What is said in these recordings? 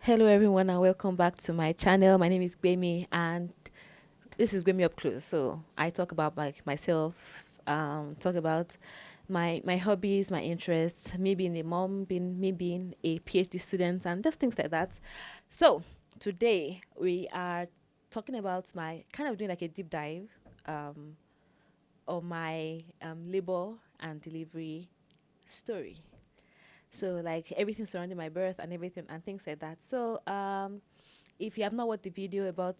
Hello, everyone, and welcome back to my channel. My name is Gbemi, and this is Gbemi Up Close. So I talk about like myself, talk about my hobbies, my interests, me being a mom, being me being a PhD student, and just things like that. So today we are talking about my kind of doing like a deep dive um, on my labor and delivery story. So like everything surrounding my birth and everything and things like that. So if you have not watched the video about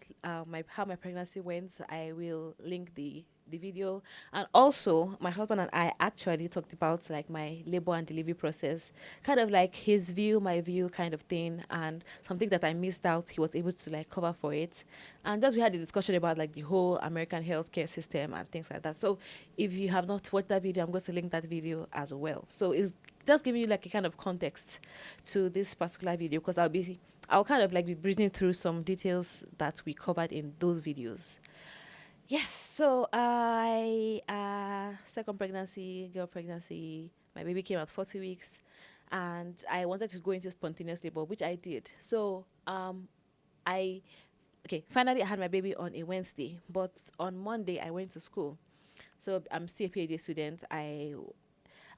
my how my pregnancy went, I will link the video. And also, my husband and I actually talked about like my labor and delivery process, kind of like his view, my view, kind of thing, and something that I missed out. He was able to like cover for it, and just we had a discussion about like the whole American healthcare system and things like that. So, if you have not watched that video, I'm going to link that video as well. So it's just giving you like a kind of context to this particular video because I'll kind of like be breezing through some details that we covered in those videos. Yes, so I second pregnancy, girl pregnancy. My baby came at 40 weeks, and I wanted to go into spontaneous labor, which I did. So I finally I had my baby on a Wednesday, but on Monday I went to school. So I'm still a PhD student. I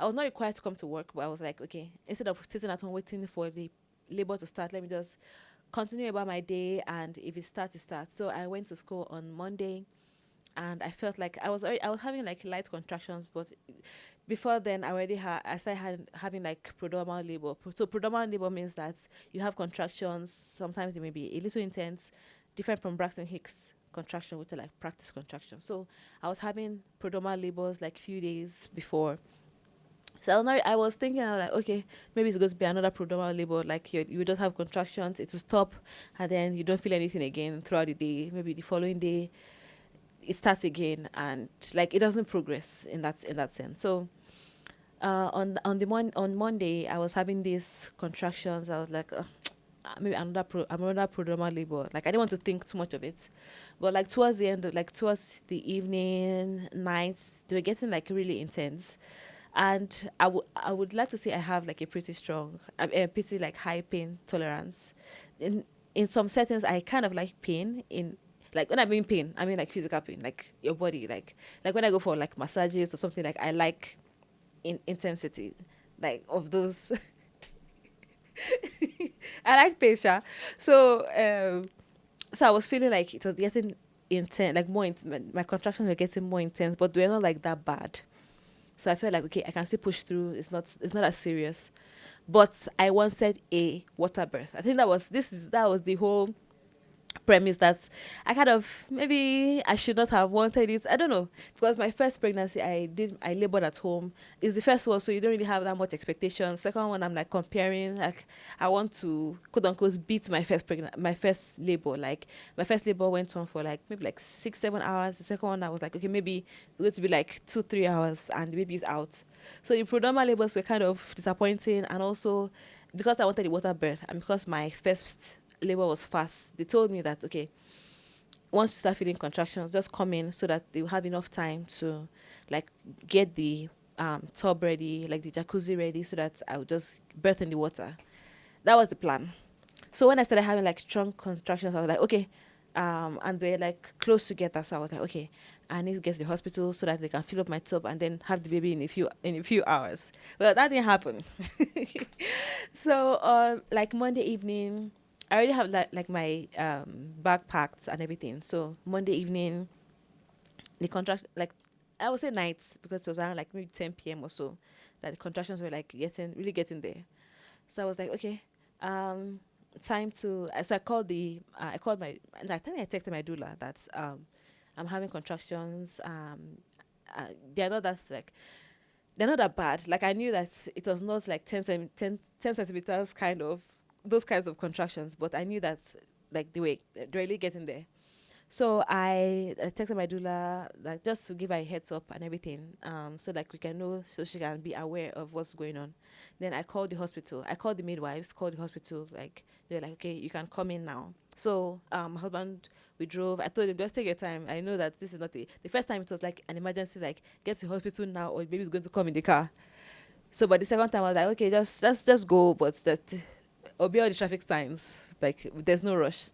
was not required to come to work, but I was like, okay, instead of sitting at home waiting for the labor to start, let me just continue about my day, and if it starts, it starts. So I went to school on Monday, and I felt like I was having like light contractions, but before then I started having like prodromal labor. So prodromal labor means that you have contractions. Sometimes they may be a little intense, different from Braxton Hicks contraction, which are like practice contractions. So I was having prodromal labors like few days before. So I was thinking, I was like, okay, maybe it's going to be another prodromal labor. Like you just have contractions, it will stop, and then you don't feel anything again throughout the day. Maybe the following day, it starts again, and like it doesn't progress in that sense. So on Monday, I was having these contractions. I was like, maybe another prodromal labor. Like I didn't want to think too much of it, but like towards the end, like towards the evening, nights, they were getting like really intense, and I would like to say I have like a pretty strong, a pretty like high pain tolerance. In some settings, I kind of like pain. In like when I mean pain, I mean like physical pain, like your body, like when I go for like massages or something, like I like in intensity, like of those. I like pain, sha. So so I was feeling like it was getting intense, like my contractions were getting more intense, but they were not like that bad. So I felt like okay, I can still push through. It's not as serious. But I wanted a water birth. I think that was the whole premise that I kind of maybe I should not have wanted it. I don't know because my first pregnancy I labored at home. It's the first one, so you don't really have that much expectation. Second one, I'm like comparing. Like I want to quote unquote beat my first labor. Like my first labor went on for like maybe like 6 7 hours. The second one I was like okay maybe it's going to be like 2 3 hours and the baby's out. So the prodromal labors were kind of disappointing, and also because I wanted the water birth and because my first labor was fast, they told me that okay, once you start feeling contractions, just come in so that they will have enough time to like get the tub ready, like the jacuzzi ready, so that I would just birth in the water. That was the plan. So when I started having like strong contractions, I was like, okay, and they're like close together. So I was like, okay, I need to get to the hospital so that they can fill up my tub and then have the baby in a few hours. Well, that didn't happen. So like Monday evening, I already have like my bag packed and everything. So Monday evening, the contract like I would say nights because it was around like maybe 10 p.m. or so that the contractions were like getting there. So I was like, okay, um, time to. So I called my. And I think I texted my doula that I'm having contractions. They're not that like they're not that bad. Like I knew that it was not like 10 centimeters kind of those kinds of contractions, but I knew that like they're really getting there. So I texted my doula like just to give her a heads up and everything, so like we can know so she can be aware of what's going on. Then I called the hospital. I called the midwives, called the hospital. Like they're like, okay, you can come in now. So my husband, we drove. I told him just take your time. I know that this is not the first time it was like an emergency. Like get to the hospital now, or the baby's going to come in the car. So but the second time I was like, okay, just let's just go. But that obey all the traffic signs. Like there's no rush.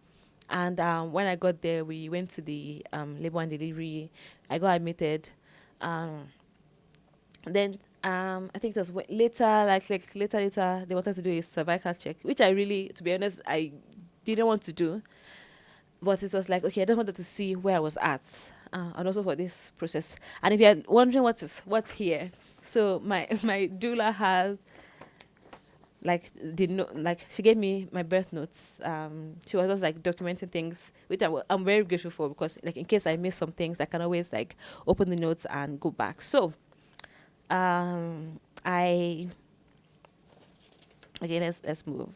And when I got there, we went to the labor and delivery. I got admitted. Um, then I think it was later, later, they wanted to do a cervical check, which I really, to be honest, I didn't want to do. But it was like, okay, I just wanted to see where I was at, and also for this process. And if you're wondering what's here, so my my doula has like like she gave me my birth notes. She was just like documenting things, which I'm very grateful for, because like in case I miss some things, I can always like open the notes and go back. So I okay, let's move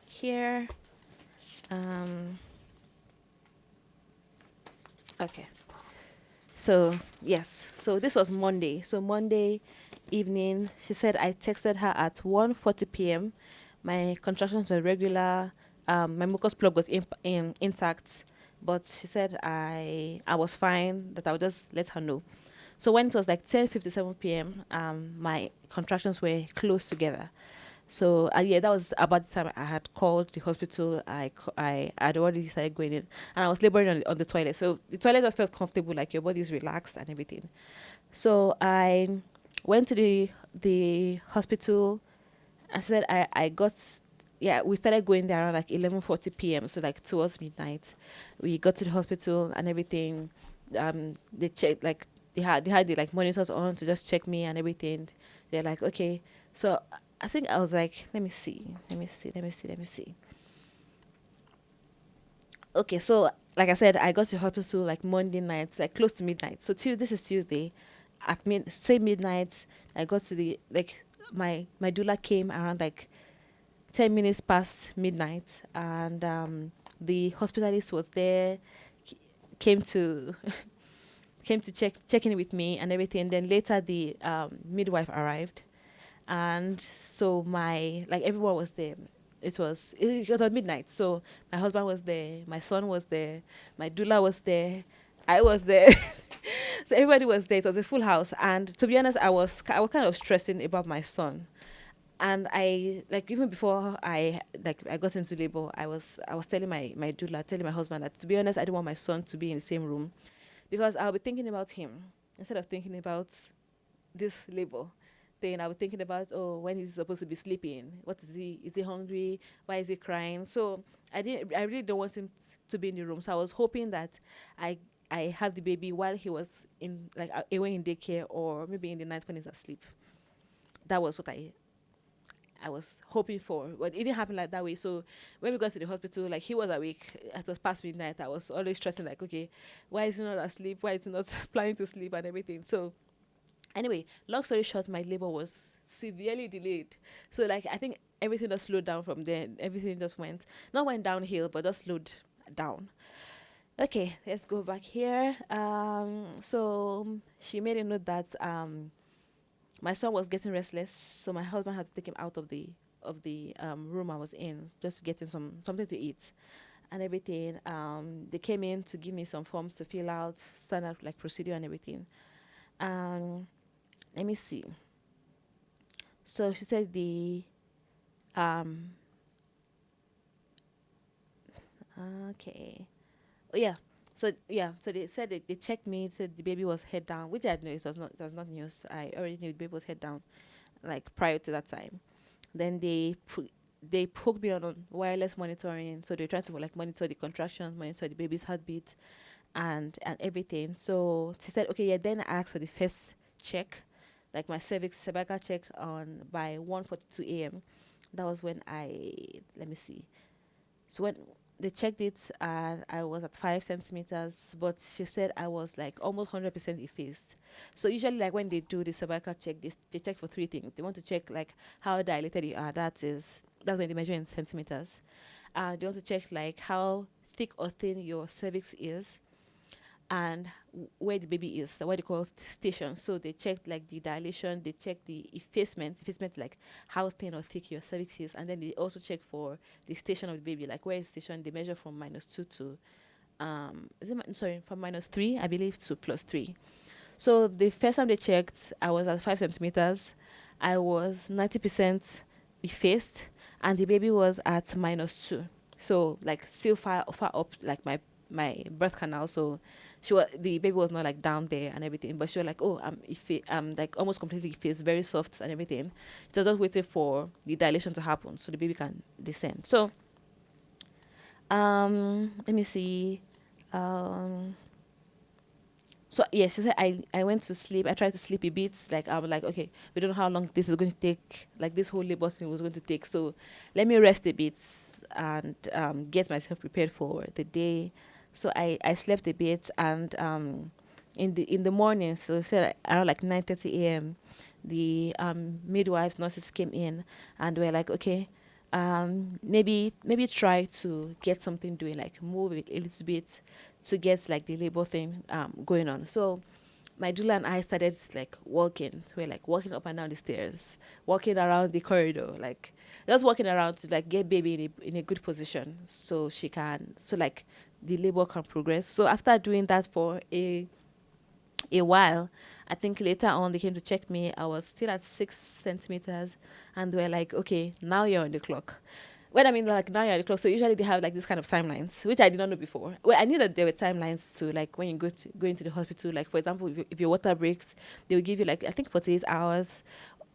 here. Okay. So yes, so this was Monday. So Monday evening, she said I texted her at 1:40 p.m. My contractions were regular. My mucus plug was intact, but she said I was fine. That I would just let her know. So when it was like 10:57 p.m., my contractions were close together. So yeah, that was about the time I had called the hospital. I had already started going in, and I was laboring on the toilet. So the toilet just felt comfortable, like your body is relaxed and everything. So I went to the hospital. I said I got, yeah, we started going there around like 11:40 p.m. So like towards midnight, we got to the hospital and everything. They checked, like they had the like monitors on to just check me and everything. They're like, okay. So I think I was like, let me see. Okay, so like I said, I got to the hospital like Monday night, like close to midnight. So this is Tuesday, at say midnight. I got to the like my doula came around like 10 minutes past midnight, and the hospitalist was there, came to came to check in with me and everything. Then later the midwife arrived, and so my like everyone was there. It was at midnight, so my husband was there, my son was there, my doula was there, I was there. So everybody was there. It was a full house, and to be honest, I was kind of stressing about my son. And I, like, even before I got into labor, I was telling my doula, telling my husband that, to be honest, I don't want my son to be in the same room, because I'll be thinking about him instead of thinking about this labor thing. I was thinking about, oh, when is he supposed to be sleeping? What is he? Is he hungry? Why is he crying? So I really don't want him to be in the room. So I was hoping that I I have the baby while he was in like away in daycare, or maybe in the night when he's asleep. That was what I was hoping for, but it didn't happen like that way. So when we got to the hospital, like he was awake. It was past midnight. I was always stressing, like, okay, why is he not asleep? Why is he not planning to sleep and everything? So anyway, long story short, my labor was severely delayed. So like I think everything just slowed down from there. Everything just went downhill, but just slowed down. Okay, let's go back here. So she made a note that my son was getting restless, so my husband had to take him out of the room I was in, just to get him something to eat and everything. They came in to give me some forms to fill out, standard like procedure and everything. Um, Let me see. So she said um okay. Oh yeah. So yeah, so they said they checked me, said the baby was head down, which I knew it was not news. I already knew the baby was head down, like prior to that time. Then they poked me on wireless monitoring, so they're trying to like monitor the contractions, monitor the baby's heartbeat, and everything. So she said, okay, yeah. Then I asked for the first check, like my cervical check on by 1:42 a.m. That was when I let me see. So when they checked it, I was at 5 centimeters, but she said I was like almost 100% effaced. So usually, like when they do the cervical check, they check for three things. They want to check like how dilated you are. That's when they measure in centimeters. They want to check like how thick or thin your cervix is, and where the baby is, so what they call station. So they checked like the dilation, they checked the effacement like how thin or thick your cervix is, and then they also check for the station of the baby, like where is station. They measure from -2 to sorry, from -3, I believe, to +3. So the first time they checked, I was at 5 centimeters. I was 90% effaced, and the baby was at -2, so like still far up, like my birth canal. So the baby was not like down there and everything, but she was like, oh, if it, like almost completely effaced, very soft and everything. She was just waiting for the dilation to happen so the baby can descend. So let me see. um so yes, she said I went to sleep. I tried to sleep a bit. Like I was like, okay, we don't know how long this is going to take. Like this whole labor thing was going to take. So let me rest a bit and get myself prepared for the day. So I slept a bit, and in the morning, so she said around like 9:30 a.m. the midwives, nurses came in and were like, okay, maybe try to get something doing, like move it a little bit to get like the labor thing going on. So my doula and I started like walking. We're like walking up and down the stairs, walking around the corridor, like just walking around to like get baby in a good position so she can, so like the labor can progress. So after doing that for a while, I think later on they came to check me. I was still at 6 centimeters, and they were like, okay, now you're on the clock. When I mean like now you're on the clock, so usually they have like this kind of timelines, which I did not know before. Well, I knew that there were timelines to like when you go into the hospital. Like for example, if your water breaks, they will give you like I think 48 hours,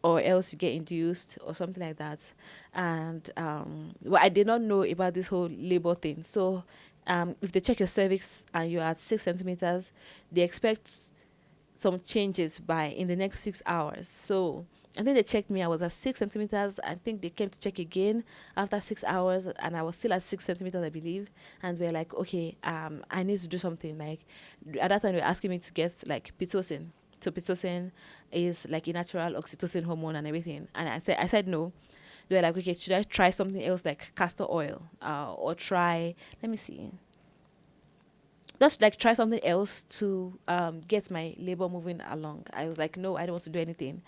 or else you get induced or something like that. And well, I did not know about this whole labor thing. So if they check your cervix and you're at 6 centimeters, they expect some changes by in the next 6 hours. So I think they checked me. I was at 6 centimeters. I think they came to check again after 6 hours, and I was still at 6 centimeters, I believe. And we're like, okay, I need to do something. Like at that time, they were asking me to get like pitocin. So pitocin is like a natural oxytocin hormone and everything. And I said no. They were like, okay, should I try something else like castor oil, or try? Let me see, just like try something else to get my labor moving along. I was like, no, I don't want to do anything.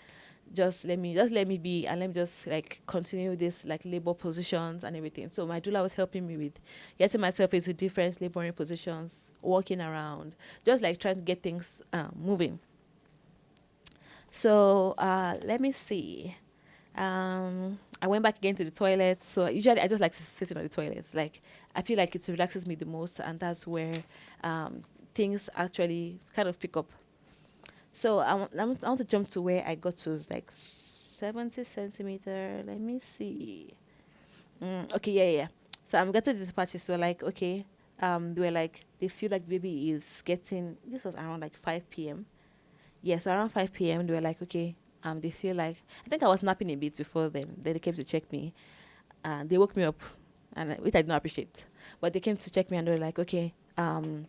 Just let me be, and let me just like continue this like labor positions and everything. So my doula was helping me with getting myself into different laboring positions, walking around, just like trying to get things moving. So let me see. I went back again to the toilet. So usually I just like sitting on the toilet. Like I feel like it relaxes me the most, and that's where things actually kind of pick up. So I want to jump to where I got to like 70 centimeter. Let me see. Okay, yeah. So I'm getting to this patches. So like, okay, they were like they feel like baby is getting. This was around like 5 p.m. Yeah, so around 5 p.m. they were like, okay, they feel like I think I was napping a bit before them. Then they came to check me, and they woke me up, and which I did not appreciate. But they came to check me, and they were like, okay, um,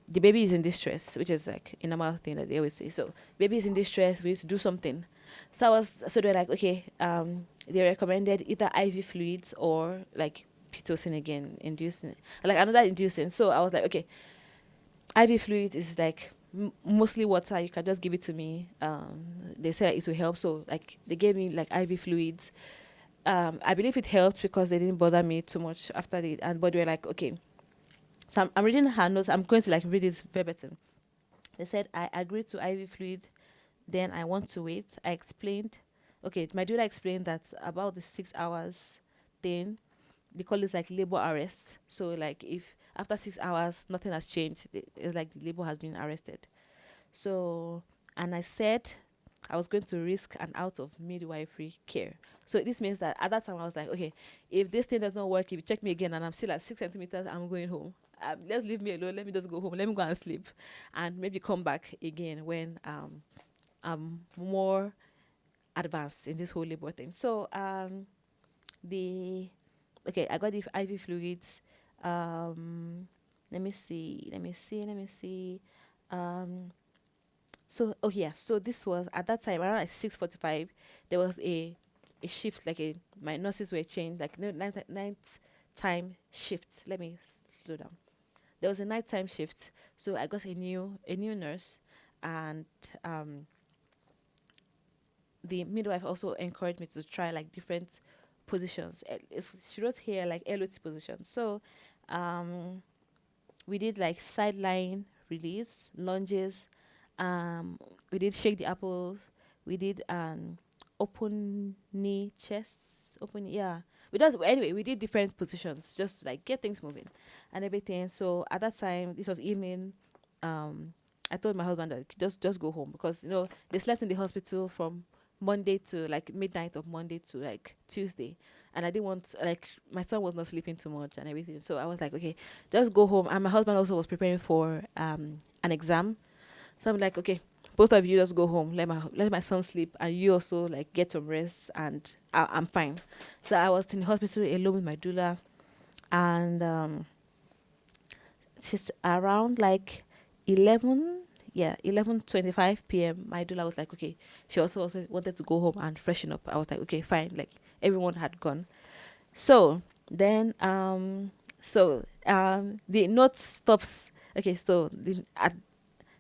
the baby is in distress, which is like a normal thing that they always say. So baby is in distress. We need to do something. So they're like, okay, they recommended either IV fluids or like pitocin again, inducing, like another inducing. So I was like, okay, IV fluid is like mostly water. You can just give it to me. They said it will help. So like they gave me like IV fluids. I believe it helped because they didn't bother me too much after the and but they were like, okay. So I'm reading her notes. I'm going to like read it verbatim. They said I agreed to IV fluid. Then I want to wait. I explained. Okay, my doula explained that about the 6 hours thing, they call it like labor arrest. So like if after 6 hours nothing has changed, it's like the labor has been arrested. So and I said I was going to risk an out of midwifery care. So this means that at that time I was like, okay, if this thing does not work, if you check me again and I'm still at 6 centimeters, I'm going home. Let's leave me alone. Let me just go home. Let me go and sleep, and maybe come back again when I'm more advanced in this whole labor thing. So the okay, I got the IV fluids. Let me see. Um, oh yeah, so this was at that time around like 6:45. There was a shift, like my nurses were changed, like no night time shift. Let me slow down. There was a nighttime shift, so I got a new nurse, and the midwife also encouraged me to try like different positions. She wrote here like LOT positions. So we did like sideline release, lunges. We did shake the apples. We did open knee chest, open, yeah. We just, anyway, we did different positions just to like get things moving and everything. So at that time, this was evening. I told my husband that just go home because they slept in the hospital from Monday to like midnight of Monday to like Tuesday, and I didn't want, like, my son was not sleeping too much and everything. So I was like, okay, just go home. And my husband also was preparing for an exam, so I'm like, okay, both of you just go home. Let my son sleep, and you also like get some rest, and I'm fine. So I was in the hospital alone with my doula, and just around like 11, yeah, 11:25 p.m. My doula was like, okay. She also wanted to go home and freshen up. I was like, okay, fine. Like everyone had gone. So then, the note stops. Okay, so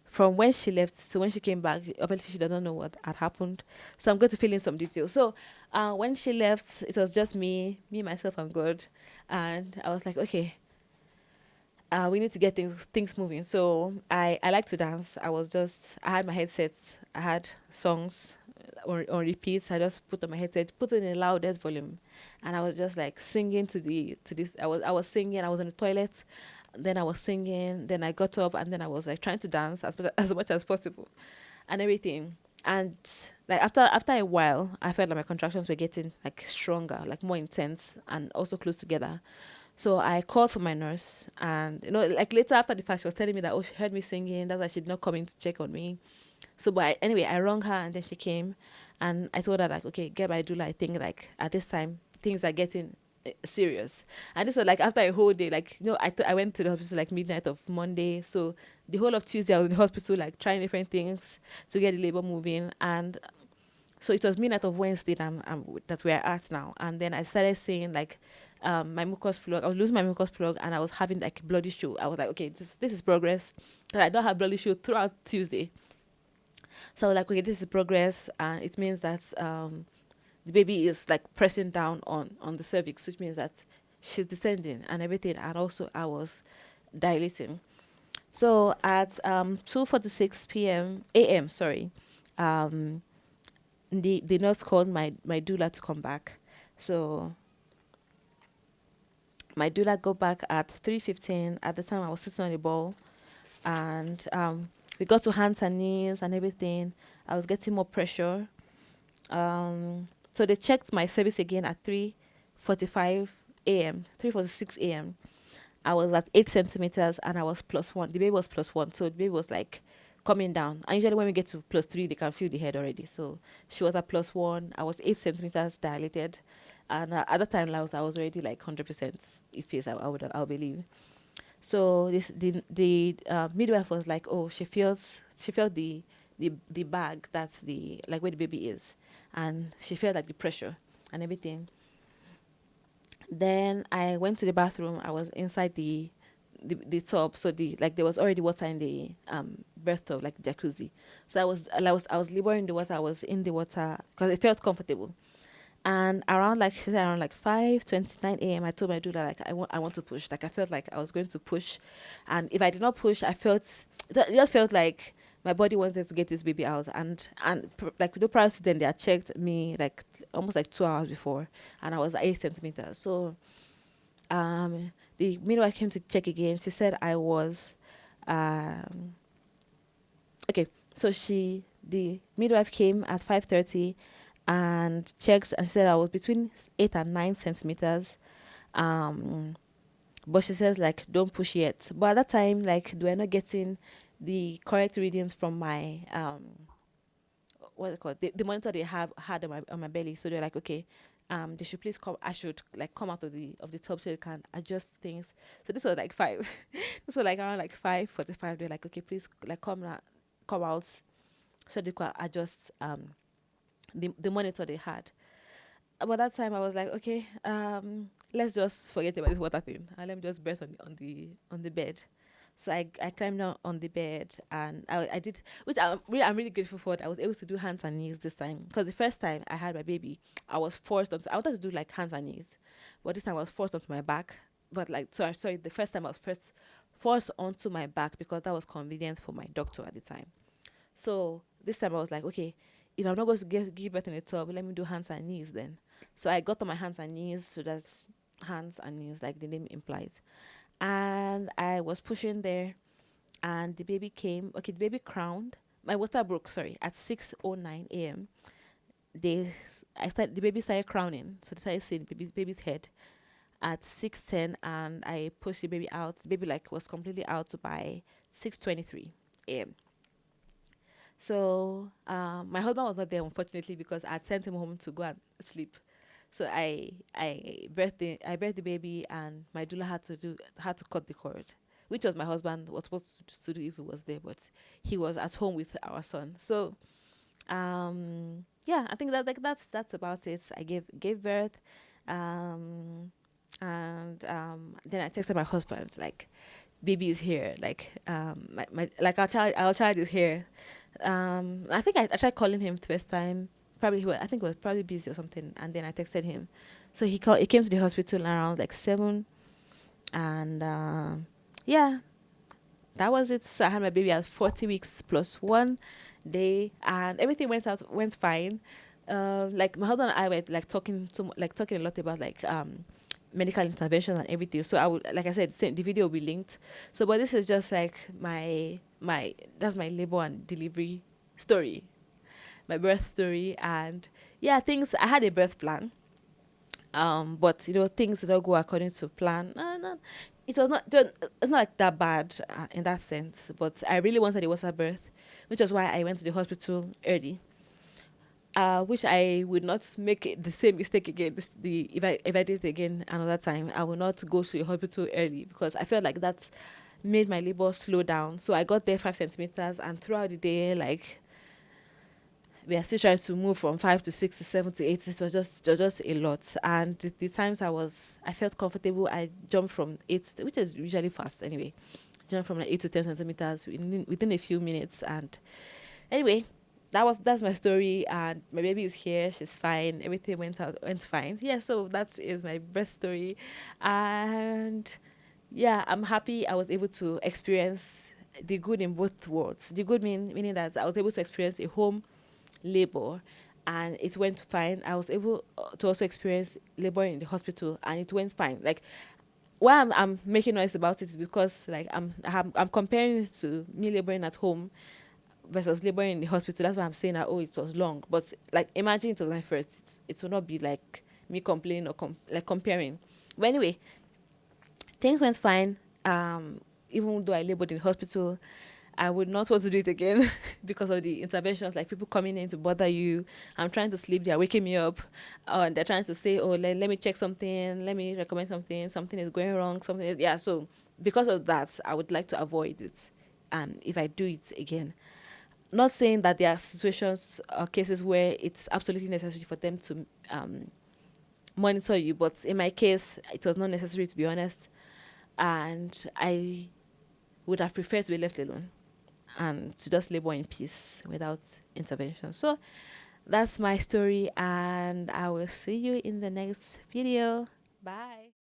from when she left, so when she came back, obviously she doesn't know what had happened. So I'm going to fill in some details. So when she left, it was just me, myself, and God. And I was like, okay, we need to get things moving. So I like to dance. I had my headset. I had songs on repeat. I just put on my headset, put it in the loudest volume, and I was just like singing to this. I was singing. I was in the toilet. Then I was singing. Then I got up, and then I was like trying to dance as much as possible, and everything. And like after a while, I felt like my contractions were getting like stronger, like more intense, and also close together. So I called for my nurse, and like later after the fact, she was telling me that, oh, she heard me singing. That's why she did not come in to check on me. So, but anyway, I rang her, and then she came, and I told her like, okay, get my doula. I think like at this time things are getting serious. And this was like after a whole day, like I went to the hospital like midnight of Monday. So the whole of Tuesday I was in the hospital like trying different things to get the labor moving, and so it was midnight of Wednesday that we're at now. And then I started seeing like my mucus plug. I was losing my mucus plug, and I was having like bloody show. I was like, okay, this is progress. But I don't have bloody show throughout Tuesday. So I was like, okay, this is progress. And it means that the baby is like pressing down on the cervix, which means that she's descending and everything. And also I was dilating. So at 2:46 p.m. a.m. Sorry, um, the nurse called my doula to come back. So my doula got back at 3:15. At the time I was sitting on the ball, and we got to hands and knees and everything. I was getting more pressure. So they checked my cervix again at 3:45 a.m. 3:46 a.m. I was at 8 centimeters, and I was +1. The baby was +1, so the baby was like coming down. And usually when we get to +3, they can feel the head already. So she was at +1. I was 8 centimeters dilated, and at that time I was already like 100% if I would believe. So the midwife was like, oh, she felt the bag, that's the like where the baby is, and she felt like the pressure and everything. Then I went to the bathroom. I was inside the tub, so there was already water in the birth tub, like jacuzzi. So I was laboring the water. I was in the water because it felt comfortable. And she said around like 5:29 a.m. I told my doula like I want to push. Like I felt like I was going to push, and if I did not push, it just felt like my body wanted to get this baby out. Like prior to then, they had checked me like almost like 2 hours before, and I was 8 centimeters. So the midwife came to check again. She said I was um okay. So the midwife came at 5:30 and checked, and she said I was between 8 and 9 centimeters. Um, but she says like don't push yet. But at that time, like they were not getting the correct readings from my what's it called? The monitor they have had on my belly. So they're like, okay, they should please come. I should like come out of the tub so they can adjust things. So this was like five. This was like around like 5:45. They're like, okay, please like come out so they could adjust the monitor they had. But that time I was like, okay, let's just forget about this water thing and let me just birth on the bed. So I climbed down on the bed, and I did, which I'm really grateful for. That I was able to do hands and knees this time, because the first time I had my baby, I wanted to do like hands and knees, but this time I was forced onto my back. But like sorry, the first time I was first forced onto my back because that was convenient for my doctor at the time. So this time I was like, okay, if I'm not going to give birth in a tub, let me do hands and knees then. So I got on my hands and knees, so that's hands and knees, like the name implies. And I was pushing there, and the baby came. Okay, the baby crowned. My water broke, sorry, at 6:09 a.m. The baby started crowning, so they started seeing the baby's head at 6:10, and I pushed the baby out. The baby like was completely out by 6:23 a.m. So my husband was not there, unfortunately, because I sent him home to go and sleep. So I birthed the baby, and my doula had to cut the cord, which was my husband was supposed to do if he was there, but he was at home with our son. So yeah, I think that, like, that's about it. I gave birth, um and then I texted my husband, like, baby is here, like, my like our child is here. I think I tried calling him the first time. Probably I think he was probably busy or something, and then I texted him. So he came to the hospital around like 7, and yeah, that was it. So I had my baby at 40 weeks plus 1 day, and everything went fine. Like, my husband and I were like talking a lot about, like, medical intervention and everything. So I would, like I said, the video will be linked. So, but this is just like my that's my labor and delivery story, my birth story. And yeah, things, I had a birth plan, but things did not go according to plan. No, it's not like that bad, in that sense. But I really wanted a water birth, which was why I went to the hospital early. Which I would not make the same mistake again. If I did it again another time, I will not go to the hospital early, because I felt like that made my labor slow down. So I got there 5 centimeters, and throughout the day, like, we are still trying to move from 5 to 6 to 7 to 8. It was just a lot. And the times I felt comfortable, I jumped from 8, which is usually fast anyway. Jumped from like 8 to 10 centimeters within a few minutes. And anyway, that's my story. And my baby is here. She's fine. Everything went fine. Yeah. So that is my birth story, and yeah, I'm happy I was able to experience the good in both worlds. The good meaning that I was able to experience a home labor, and it went fine. I was able to also experience labor in the hospital, and it went fine. Like, why I'm making noise about it is because, like, I'm comparing it to me laboring at home versus laboring in the hospital. That's why I'm saying that, oh, it was long. But, like, imagine it was my first. It will not be like me complaining or like comparing. But anyway, things went fine. Even though I labored in the hospital, I would not want to do it again because of the interventions, like people coming in to bother you. I'm trying to sleep, they're waking me up, and they're trying to say, oh, let me check something, let me recommend something is going wrong, yeah. So because of that, I would like to avoid it, if I do it again. Not saying that there are situations or cases where it's absolutely necessary for them to monitor you, but in my case, it was not necessary, to be honest, and I would have preferred to be left alone and to just labor in peace without intervention. So that's my story, and I will see you in the next video. Bye.